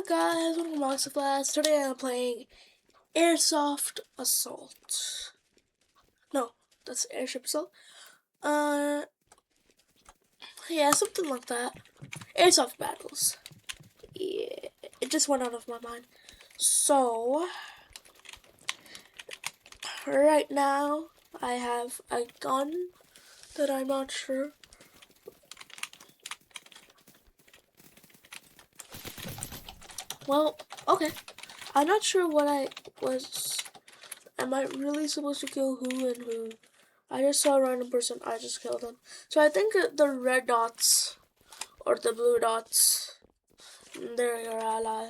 Hello guys, welcome to Batlles. Today I'm playing Airsoft Assault. No, that's Airship Assault. Yeah, something like that. Airsoft Battles. Yeah, it just went out of my mind. So, right now I have a gun that I'm not sure. Well, okay. I'm not sure what I was. Am I really supposed to kill who and who? I just saw a random person, I just killed them. So I think the red dots or the blue dots, they're your ally.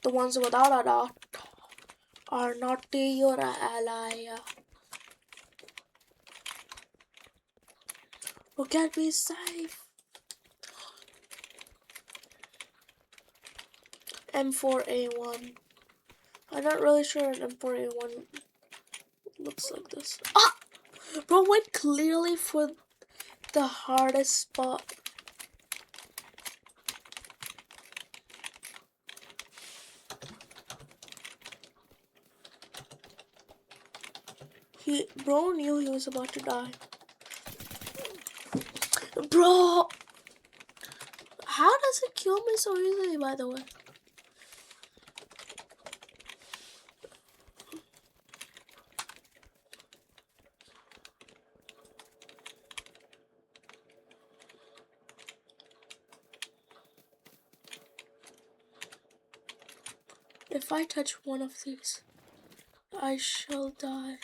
The ones without a dot are not your ally. We can't be safe. M4A1. I'm not really sure an M4A1 looks like this. Ah! Bro went clearly for the hardest spot. Bro knew he was about to die. Bro! How does it kill me so easily, by the way? If I touch one of these, I shall die.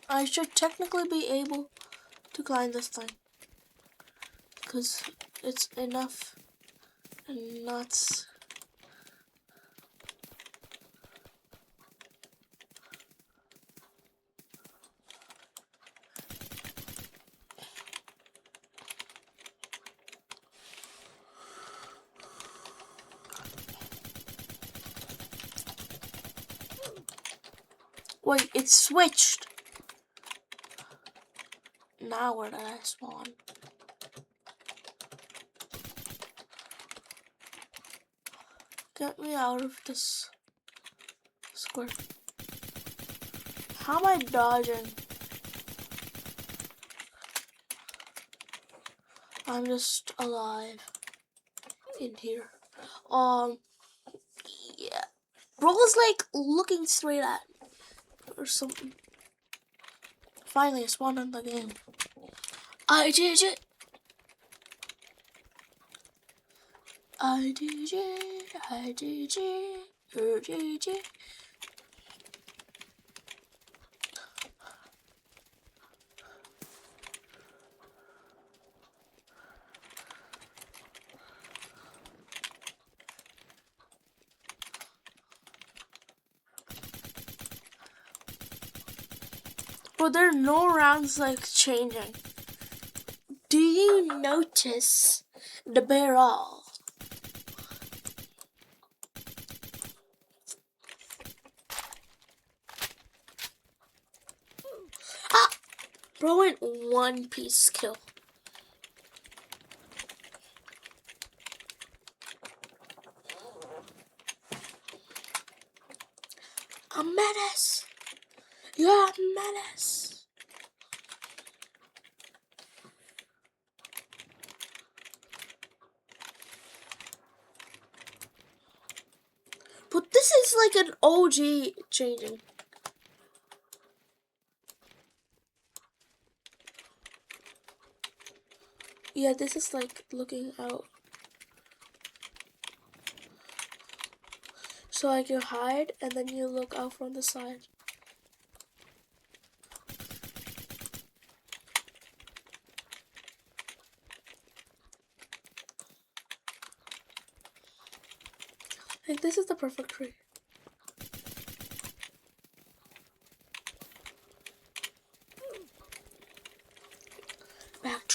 I should technically be able to climb this thing, because it's enough nuts. Wait, it switched. Now where did I spawn? Get me out of this square. How am I dodging? I'm just alive in here. Yeah. Bro was like looking straight at me or something. Finally, I spawned in the game. I did it. I did it. I did it. You did it. But there are no rounds like changing. Do you notice the barrel? Ah! Bro went one piece kill. A menace! You're a menace! But this is like an OG changing. Yeah, this is like looking out. So like you hide and then you look out from the side. Like this is the perfect tree.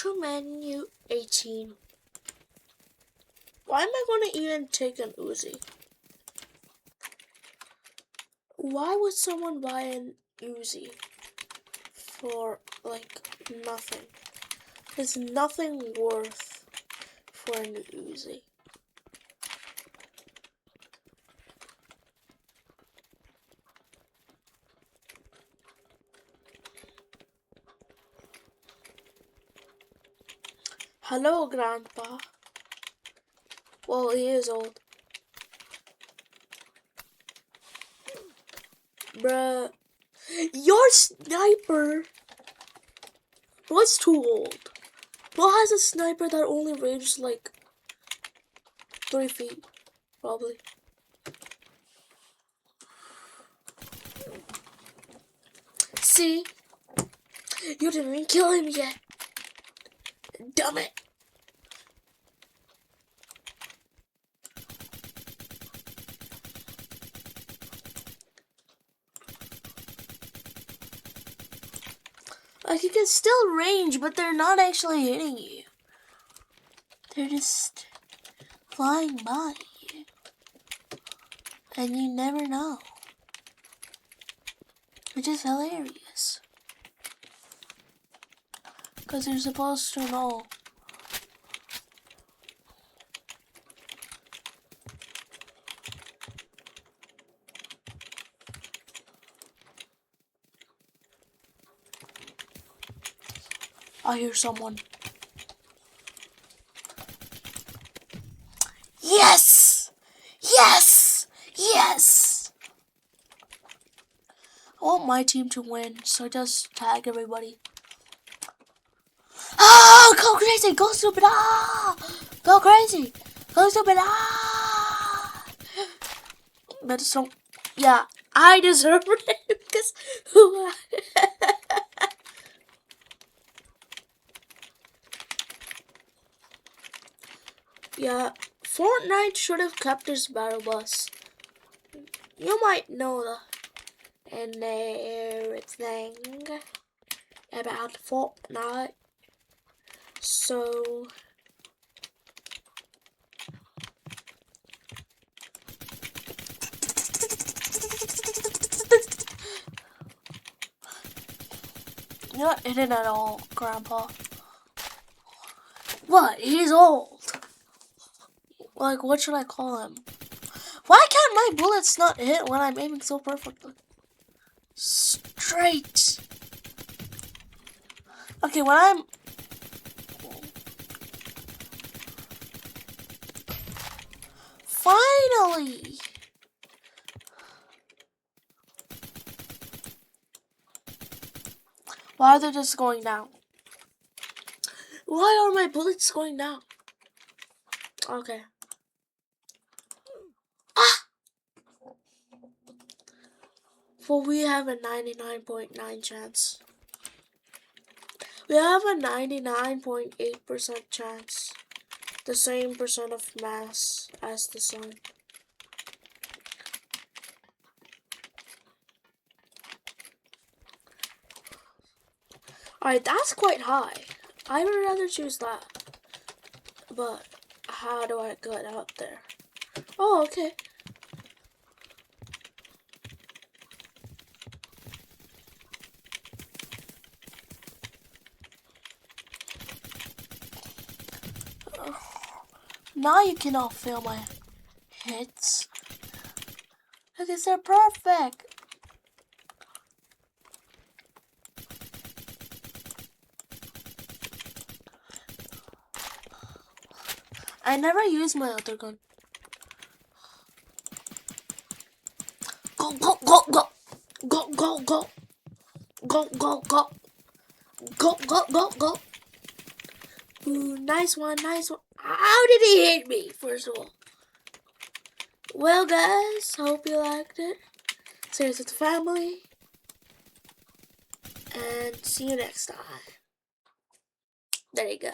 Ultra Menu 18. Why am I gonna even take an Uzi? Why would someone buy an Uzi for like nothing? There's nothing worth for an Uzi. Hello, Grandpa. Well, he is old. Bruh. Your sniper was too old. Who has a sniper that only ranges like 3 feet? Probably. See? You didn't even kill him yet. Damn it. Like, you can still range, but they're not actually hitting you. They're just flying by you. And you never know. Which is hilarious. Because you're supposed to know. I hear someone. Yes! Yes! Yes! I want my team to win, so just tag everybody. Ah! Go crazy! Go stupid! Ah! Go crazy! Go stupid! Ah! But so, yeah, I deserve it because who? Yeah, Fortnite should have kept his battle bus. You might know the and everything about Fortnite. So you're not hitting at all, Grandpa. What? He's old. Like, what should I call him? Why can't my bullets not hit when I'm aiming so perfectly? Straight. Okay, when I'm... Finally! Why are they just going down? Why are my bullets going down? Okay. Ah! Well, we have a 99.9 chance. We have a 99.8% chance. The same percent of mass as the sun. Alright, that's quite high. I would rather choose that. But how do I get out there? Oh, okay. Now you cannot feel my hits. Because they're perfect. I never use my other gun. Go, go, go, go. Go, go, go. Go, go, go. Go, go, go, go. Ooh, nice one, nice one. How did he hit me, first of all? Well, guys, hope you liked it. Say it to the family. And see you next time. There you go.